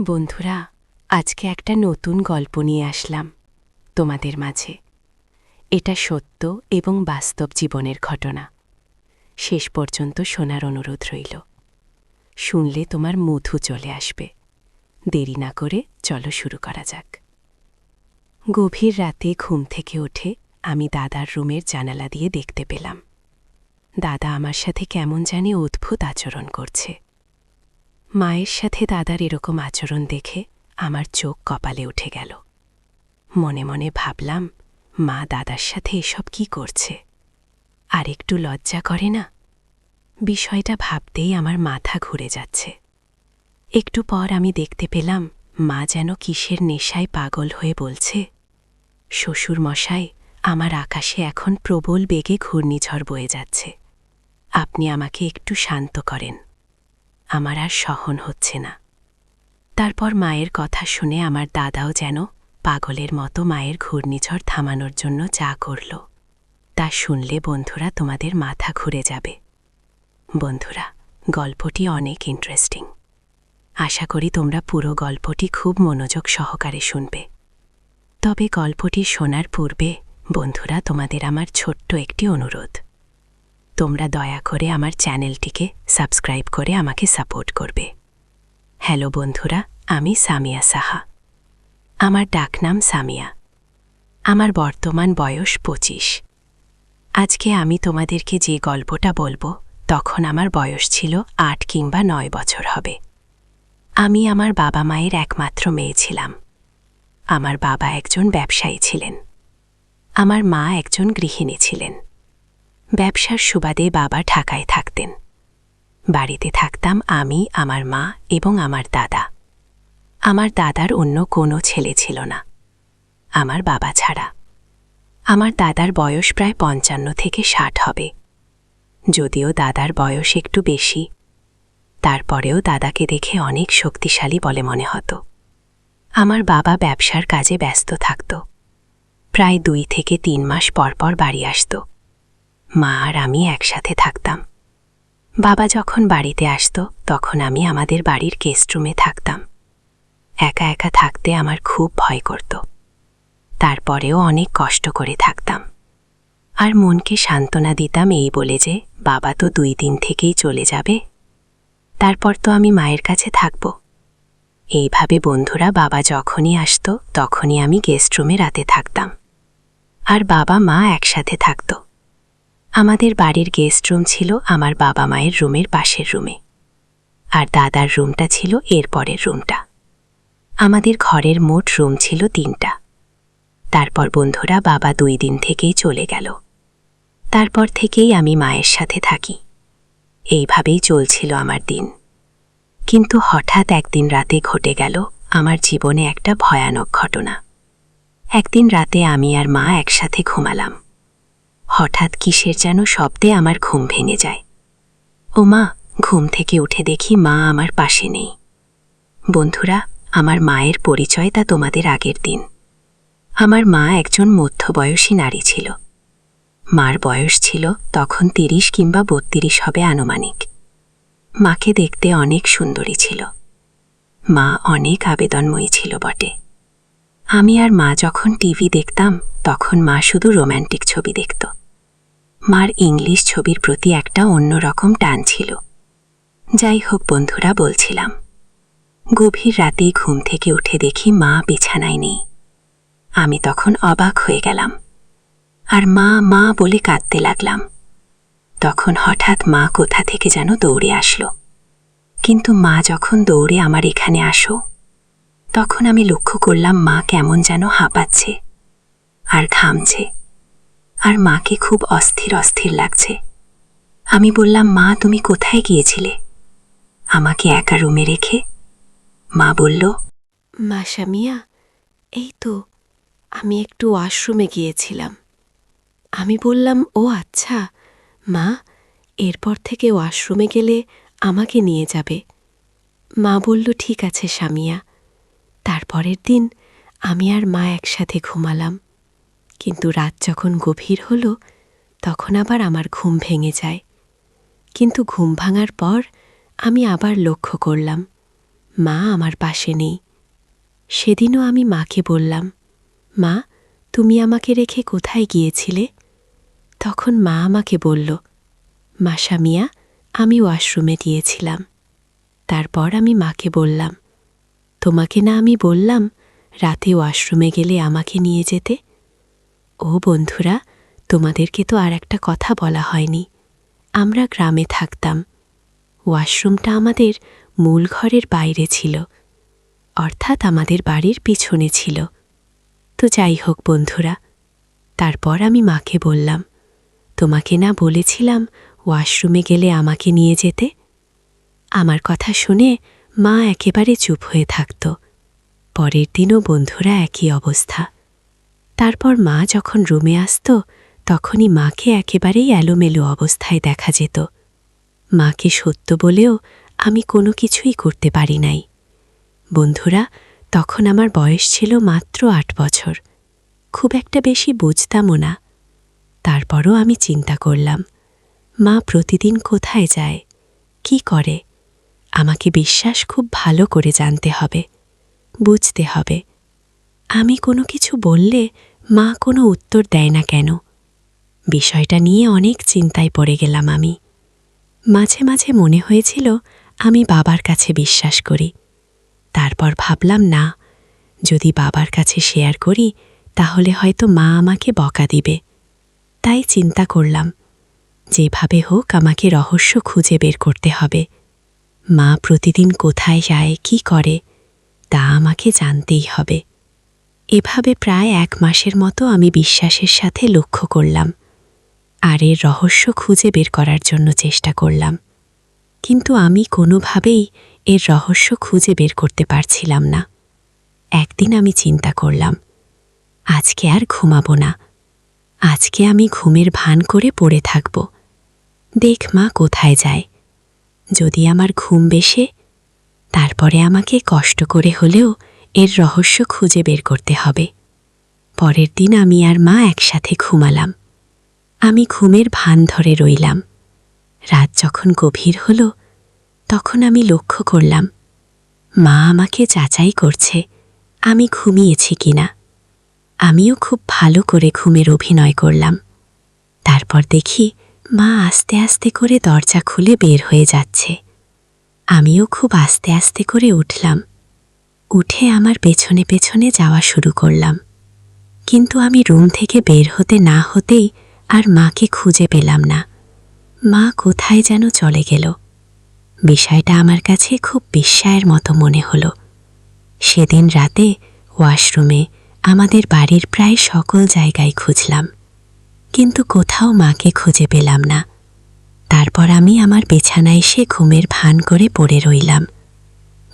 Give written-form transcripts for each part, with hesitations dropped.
বন্ধুরা, আজকে একটা নতুন গল্প নিয়ে আসলাম তোমাদের মাঝে। এটা সত্য এবং বাস্তব জীবনের ঘটনা। শেষ পর্যন্ত শোনার অনুরোধ রইল। শুনলে তোমার মধু চলে আসবে। দেরি না করে চলো শুরু করা যাক। গভীর রাতে ঘুম থেকে উঠে আমি দাদার রুমের জানালা দিয়ে দেখতে পেলাম দাদা আমার সাথে কেমন জানি অদ্ভুত আচরণ করছে। মায়ের সাথে দাদার এরকম আচরণ দেখে আমার চোখ কপালে উঠে গেল। মনে মনে ভাবলাম, মা দাদার সাথে এসব কি করছে? আর একটু লজ্জা করে না? বিষয়টা ভাবতেই আমার মাথা ঘুরে যাচ্ছে। একটু পর আমি দেখতে পেলাম মা যেন কিসের নেশায় পাগল হয়ে বলছে, শ্বশুর মশাই, আমার আকাশে এখন প্রবল বেগে ঘূর্ণিঝড় বয়ে যাচ্ছে। আপনি আমাকে একটু শান্ত করেন, আমার আর সহন হচ্ছে না। তারপর মায়ের কথা শুনে আমার দাদাও যেন পাগলের মতো মায়ের ঘূর্ণিঝড় থামানোর জন্য যা করল, তা শুনলে বন্ধুরা তোমাদের মাথা ঘুরে যাবে। বন্ধুরা, গল্পটি অনেক ইন্টারেস্টিং। আশা করি তোমরা পুরো গল্পটি খুব মনোযোগ সহকারে শুনবে। তবে গল্পটি শোনার পূর্বে বন্ধুরা তোমাদের আমার ছোট্ট একটি অনুরোধ। তোমরা দয়া করে আমার চ্যানেলটিকে সাবস্ক্রাইব করে আমাকে সাপোর্ট করবে। হ্যালো বন্ধুরা, আমি সামিয়া সাহা। আমার ডাকনাম সামিয়া। আমার বর্তমান বয়স 25। আজকে আমি তোমাদেরকে যে গল্পটা বলবো তখন আমার বয়স ছিল 8 কিংবা 9 বছর হবে। আমি আমার বাবা মায়ের একমাত্র মেয়ে ছিলাম। আমার বাবা একজন ব্যবসায়ী ছিলেন। আমার মা একজন গৃহিণী ছিলেন। ব্যবসার সুবাদে বাবা ঢাকায় থাকতেন। বাড়িতে থাকতাম আমি, আমার মা এবং আমার দাদা। আমার দাদার অন্য কোনো ছেলে ছিল না, আমার বাবা ছাড়া। আমার দাদার বয়স প্রায় 55 থেকে 60 হবে। যদিও দাদার বয়স একটু বেশি, তারপরেও দাদাকে দেখে অনেক শক্তিশালী বলে মনে হতো। আমার বাবা ব্যবসার কাজে ব্যস্ত থাকত। প্রায় 2 থেকে 3 মাস পরপর বাড়ি আসত। মা আর আমি একসাথে থাকতাম। বাবা যখন বাড়িতে আসত তখন আমি আমাদের বাড়ির গেস্টরুমে থাকতাম। একা একা থাকতে আমার খুব ভয় করত। তারপরেও অনেক কষ্ট করে থাকতাম। আর মনকে সান্ত্বনা দিতাম এই বলে যে বাবা তো 2 দিন থেকেই চলে যাবে, তারপর তো আমি মায়ের কাছে থাকব। এইভাবে বন্ধুরা বাবা যখনই আসত তখনই আমি গেস্টরুমে রাতে থাকতাম। আর বাবা মা একসাথে থাকত। আমাদের বাড়ির গেস্টরুম ছিল আমার বাবা মায়ের রুমের পাশের রুমে, আর দাদার রুমটা ছিল এর পরের রুমটা। আমাদের ঘরের মোট রুম ছিল 3টা। তারপর বন্ধুরা বাবা 2 দিন থেকেই চলে গেল। তারপর থেকেই আমি মায়ের সাথে থাকি। এইভাবেই চলছিল আমার দিন। কিন্তু হঠাৎ একদিন রাতে ঘটে গেল আমার জীবনে একটা ভয়ানক ঘটনা। একদিন রাতে আমি আর মা একসাথে ঘুমালাম। হঠাৎ কিসের যেন শব্দে আমার ঘুম ভেঙে যায়। ও মা, ঘুম থেকে উঠে দেখি মা আমার পাশে নেই। বন্ধুরা, আমার মায়ের পরিচয় তা তোমাদের আগের দিন। আমার মা একজন মধ্যবয়সী নারী ছিল। মার বয়স ছিল তখন 30 কিংবা 32 হবে আনুমানিক। মাকে দেখতে অনেক সুন্দরী ছিল। মা অনেক আবেদনময়ী ছিল বটে। আমি আর মা যখন টিভি দেখতাম তখন মা শুধু রোম্যান্টিক ছবি দেখত। মার ইংলিশ ছবির প্রতি একটা অন্যরকম টান ছিল। যাই হোক বন্ধুরা, বলছিলাম, গভীর রাতেই ঘুম থেকে উঠে দেখি মা বিছানায় নেই। আমি তখন অবাক হয়ে গেলাম আর মা মা বলে কাঁদতে লাগলাম। তখন হঠাৎ মা কোথা থেকে যেন দৌড়ে আসলো। কিন্তু মা যখন দৌড়ে আমার এখানে আসো তখন আমি লক্ষ্য করলাম মা কেমন যেন হাঁপাচ্ছে আর ঘামছে, আর মাকে খুব অস্থির অস্থির লাগছে। আমি বললাম, মা তুমি কোথায় গিয়েছিলে, আমাকে একা রুমে রেখে? মা বলল, মা সামিয়া, এই তো আমি একটু ওয়াশরুমে গিয়েছিলাম। আমি বললাম, ও আচ্ছা মা, এরপর থেকে ওয়াশরুমে গেলে আমাকে নিয়ে যাবে। মা বলল, ঠিক আছে সামিয়া। তারপরের দিন আমি আর মা একসাথে ঘুমালাম। কিন্তু রাত যখন গভীর হলো তখন আবার আমার ঘুম ভেঙে যায়। কিন্তু ঘুম ভাঙার পর আমি আবার লক্ষ্য করলাম মা আমার পাশে নেই। সেদিনও আমি মাকে বললাম, মা, তুমি আমাকে রেখে কোথায় গিয়েছিলে? তখন মা আমাকে বলল, মাসা মিয়া, আমি ওয়াশরুমে গিয়েছিলাম। তারপর আমি মাকে বললাম, তোমাকে না আমি বললাম রাতে ওয়াশরুমে গেলে আমাকে নিয়ে যেতে? ও বন্ধুরা, তোমাদেরকে তো আর একটা কথা বলা হয়নি। আমরা গ্রামে থাকতাম। ওয়াশরুমটা আমাদের মূল ঘরের বাইরে ছিল, অর্থাৎ আমাদের বাড়ির পিছনে ছিল। তো যাই হোক বন্ধুরা, তারপর আমি মাকে বললাম, তোমাকে না বলেছিলাম ওয়াশরুমে গেলে আমাকে নিয়ে যেতে? আমার কথা শুনে মা একেবারে চুপ হয়ে থাকত। পরের দিনও বন্ধুরা একই অবস্থা। তারপর মা যখন রুমে আসত, তখনই মাকে একেবারেই এলোমেলো অবস্থায় দেখা যেত। মাকে সত্য বলেও আমি কোনো কিছুই করতে পারি নাই। বন্ধুরা, তখন আমার বয়স ছিল মাত্র ৮ বছর। খুব একটা বেশি বুঝতামও না। তারপরও আমি চিন্তা করলাম, মা প্রতিদিন কোথায় যায়, কি করে? আমাকে বিশ্বাস খুব ভালো করে জানতে হবে, বুঝতে হবে। আমি কোনো কিছু বললে মা কোনো উত্তর দেয় না কেন? বিষয়টা নিয়ে অনেক চিন্তায় পড়ে গেলাম আমি। মাঝে মাঝে মনে হয়েছিল আমি বাবার কাছে বিশ্বাস করি। তারপর ভাবলাম, না, যদি বাবার কাছে শেয়ার করি তাহলে হয়তো মা আমাকে বকা দিবে। তাই চিন্তা করলাম, যেভাবে হোক আমাকে রহস্য খুঁজে বের করতে হবে। মা প্রতিদিন কোথায় যায়, কি করে, তা আমাকে জানতেই হবে। এভাবে প্রায় ১ মাসের মতো আমি বিশ্বাসের সাথে লক্ষ্য করলাম, আর এর রহস্য খুঁজে বের করার জন্য চেষ্টা করলাম। কিন্তু আমি কোনোভাবেই এর রহস্য খুঁজে বের করতে পারছিলাম না। একদিন আমি চিন্তা করলাম, আজকে আর ঘুমাবো না। আজকে আমি ঘুমের ভান করে পড়ে থাকব। দেখ মা কোথায় যায়। যদি আমার ঘুম বেশে, তারপরে আমাকে কষ্ট করে হলেও এর রহস্য খুঁজে বের করতে হবে। পরের দিন আমি আর মা একসাথে ঘুমালাম। আমি ঘুমের ভান ধরে রইলাম। রাত যখন গভীর হল, তখন আমি লক্ষ্য করলাম মা আমাকে যাচাই করছে আমি ঘুমিয়েছি কিনা। আমিও খুব ভালো করে ঘুমের অভিনয় করলাম। তারপর দেখি মা আস্তে আস্তে করে দরজা খুলে বের হয়ে যাচ্ছে। আমিও খুব আস্তে আস্তে করে উঠলাম। উঠে আমার পেছনে পেছনে যাওয়া শুরু করলাম। কিন্তু আমি রুম থেকে বের হতে না হতেই আর মাকে খুঁজে পেলাম না। মা কোথায় যেন চলে গেল। বিষয়টা আমার কাছে খুব বিস্ময়ের মতো মনে হলো। সেদিন রাতে ওয়াশরুমে, আমাদের বাড়ির প্রায় সকল জায়গায় খুঁজলাম, কিন্তু কোথাও মাকে খুঁজে পেলাম না। তারপর আমি আমার বিছানায় এসে ঘুমের ভান করে পড়ে রইলাম।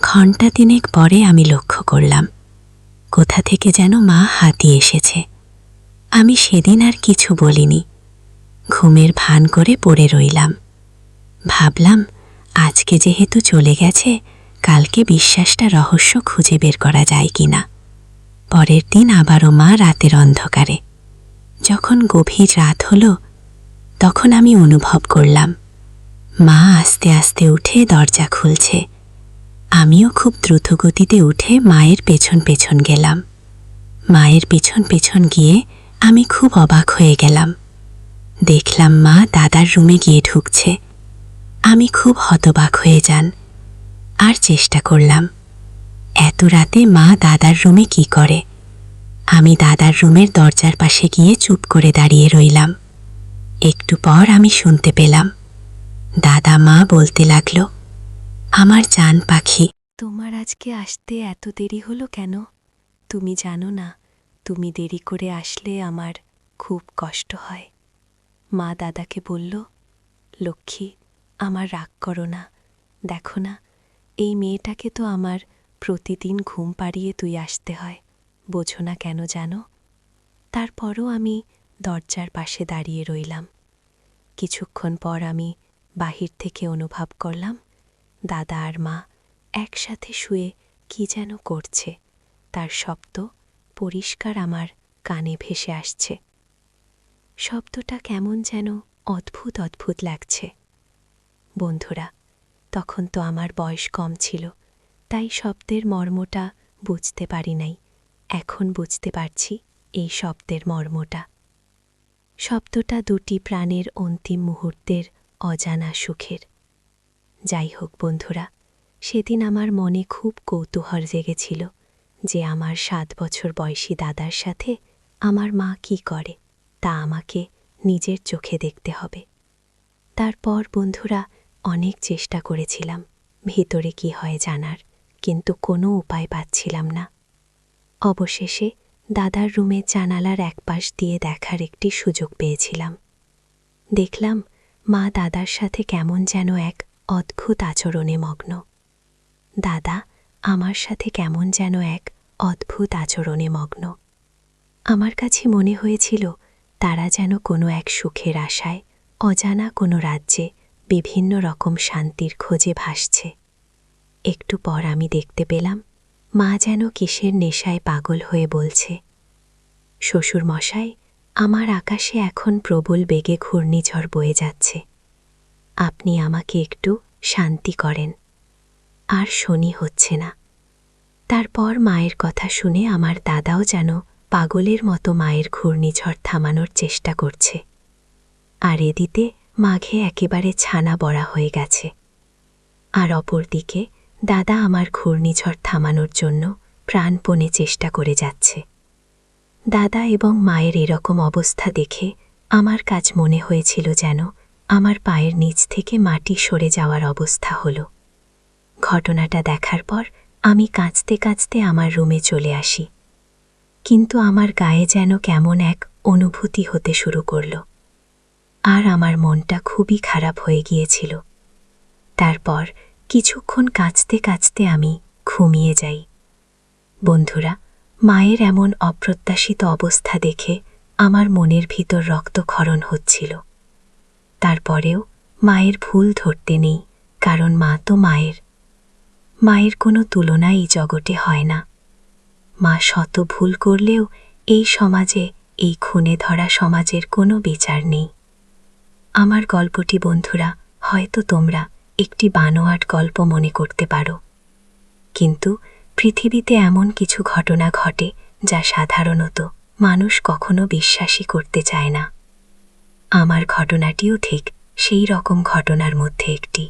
ঘণ্টা ৩ পরে আমি লক্ষ্য করলাম কোথা থেকে যেন মা হাতি এসেছে। আমি সেদিন আর কিছু বলিনি, ঘুমের ভান করে পড়ে রইলাম। ভাবলাম, আজকে যেহেতু চলে গেছে, কালকে বিশ্বাসটা রহস্য খুঁজে বের করা যায় কিনা। পরের দিন আবারও মা রাতের অন্ধকারে, যখন গভীর রাত হলো, তখন আমি অনুভব করলাম মা আস্তে আস্তে উঠে দরজা খুলছে। আমিও খুব দ্রুত গতিতে উঠে মায়ের পেছন পেছন গেলাম। মায়ের পেছন পেছন গিয়ে আমি খুব অবাক হয়ে গেলাম। দেখলাম মা দাদার রুমে গিয়ে ঢুকছে। আমি খুব হতবাক হয়ে যান, আর চেষ্টা করলাম এত রাতে মা দাদার রুমে কি করে। আমি দাদার রুমের দরজার পাশে গিয়ে চুপ করে দাঁড়িয়ে রইলাম। একটু পর আমি শুনতে পেলাম দাদা মা বলতে লাগলো, আমার জান পাখি, তোমার আজকে আসতে এত দেরি হলো কেন? তুমি জানো না, তুমি দেরি করে আসলে আমার খুব কষ্ট হয়। মা দাদাকে বলল, লক্ষ্মী, আমার রাগ করো না। দেখো না, এই মেয়েটাকে তো আমার প্রতিদিন ঘুম পাড়িয়ে তুই আসতে হয়, বোঝো না কেন জানো? তারপরও আমি দরজার পাশে দাঁড়িয়ে রইলাম। কিছুক্ষণ পর আমি বাহির থেকে অনুভব করলাম দাদা আর মা একসাথে শুয়ে কি যেন করছে। তার শব্দ পরিষ্কার আমার কানে ভেসে আসছে। শব্দটা কেমন যেন অদ্ভুত অদ্ভুত লাগছে। বন্ধুরা, তখন তো আমার বয়স কম ছিল, তাই শব্দের মর্মটা বুঝতে পারি নাই। এখন বুঝতে পারছি এই শব্দের মর্মটা। শব্দটা দুটি প্রাণের অন্তিম মুহূর্তের অজানা সুখের। যাই হোক বন্ধুরা, সেদিন আমার মনে খুব কৌতূহল জেগেছিল যে আমার 7 বছর বয়সী দাদার সাথে আমার মা কি করে তা আমাকে নিজের চোখে দেখতে হবে। তারপর বন্ধুরা অনেক চেষ্টা করেছিলাম ভিতরে কি হয় জানার, কিন্তু কোনো উপায় পাচ্ছিলাম না। অবশেষে দাদার রুমের জানালার একপাশ দিয়ে দেখার একটি সুযোগ পেয়েছিলাম। দেখলাম মা দাদার সাথে কেমন যেন এক অদ্ভুত আচরণে মগ্ন। দাদা আমার সাথে কেমন যেন এক অদ্ভুত আচরণে মগ্ন। আমার কাছে মনে হয়েছিল তারা যেন কোনো এক সুখের আশায় অজানা কোনো রাজ্যে বিভিন্ন রকম শান্তির খোঁজে ভাসছে। একটু পর আমি দেখতে পেলাম মা যেন কিসের নেশায় পাগল হয়ে বলছে, শ্বশুর মশাই, আমার আকাশে এখন প্রবল বেগে ঘূর্ণিঝড় বয়ে যাচ্ছে, আপনি আমাকে একটু শান্তি করেন। আর শনি হচ্ছে না। তারপর মায়ের কথা শুনে আমার দাদাও যেন পাগলের মতো মায়ের ঘূর্ণিঝড় থামানোর চেষ্টা করছে। আর এদিকে মাঘে একেবারে ছানা বড়া হয়ে গেছে। আর অপরদিকে দাদা আমার ঘূর্ণিঝড় থামানোর জন্য প্রাণপণে চেষ্টা করে যাচ্ছে। দাদা এবং মায়ের এরকম অবস্থা দেখে আমার কাজ মনে হয়েছিল যেন আমার পায়ের নিচ থেকে মাটি সরে যাওয়ার অবস্থা হলো। ঘটনাটা দেখার পর আমি কাঁদতে কাঁদতে আমার রুমে চলে আসি। কিন্তু আমার গায়ে যেন কেমন এক অনুভূতি হতে শুরু করল, আর আমার মনটা খুবই খারাপ হয়ে গিয়েছিল। তারপর কিছুক্ষণ কাঁদতে কাঁদতে আমি ঘুমিয়ে যাই। বন্ধুরা, মায়ের এমন অপ্রত্যাশিত অবস্থা দেখে আমার মনের ভিতর রক্তক্ষরণ হচ্ছিল। তারপরেও মায়ের ভুল ধরতে নেই, কারণ মা তো মায়ের। মায়ের কোনো তুলনা এই জগতে হয় না। মা শত ভুল করলেও এই সমাজে, এই খুনে ধরা সমাজের কোনো বিচার নেই। আমার গল্পটি বন্ধুরা হয়তো তোমরা একটি বানোয়াট গল্প মনে করতে পারো, কিন্তু পৃথিবীতে এমন কিছু ঘটনা ঘটে যা সাধারণত মানুষ কখনো বিশ্বাসই করতে চায় না। আমার ঘটনাটিও ঠিক সেই রকম ঘটনার মধ্যে একটি,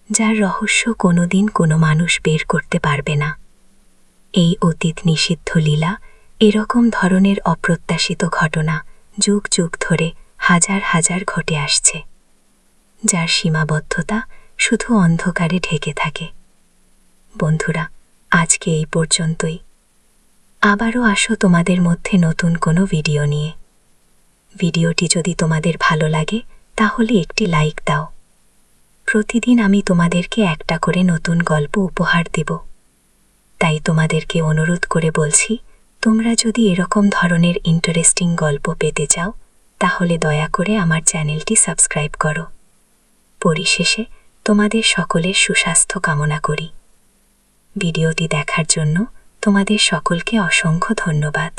যার রহস্য কোনোদিন কোনো মানুষ বের করতে পারবে না। এই অতীত নিষিদ্ধ লীলা, এরকম ধরনের অপ্রত্যাশিত ঘটনা যুগ যুগ ধরে হাজার হাজার ঘটে আসছে, যার সীমাবদ্ধতা শুধু অন্ধকারে ঢেকে থাকে। বন্ধুরা, আজকে এই পর্যন্তই। আবারও আসো তোমাদের মধ্যে নতুন কোনো ভিডিও নিয়ে। ভিডিওটি যদি তোমাদের ভালো লাগে তাহলে একটি লাইক দাও। প্রতিদিন আমি তোমাদেরকে একটা করে নতুন গল্প উপহার দেব। তাই তোমাদেরকে অনুরোধ করে বলছি, তোমরা যদি এরকম ধরনের ইন্টারেস্টিং গল্প পেতে চাও তাহলে দয়া করে আমার চ্যানেলটি সাবস্ক্রাইব করো। পরিশেষে তোমাদের সকলের সুস্বাস্থ্য কামনা করি। ভিডিওটি দেখার জন্য তোমাদের সকলকে অসংখ্য ধন্যবাদ।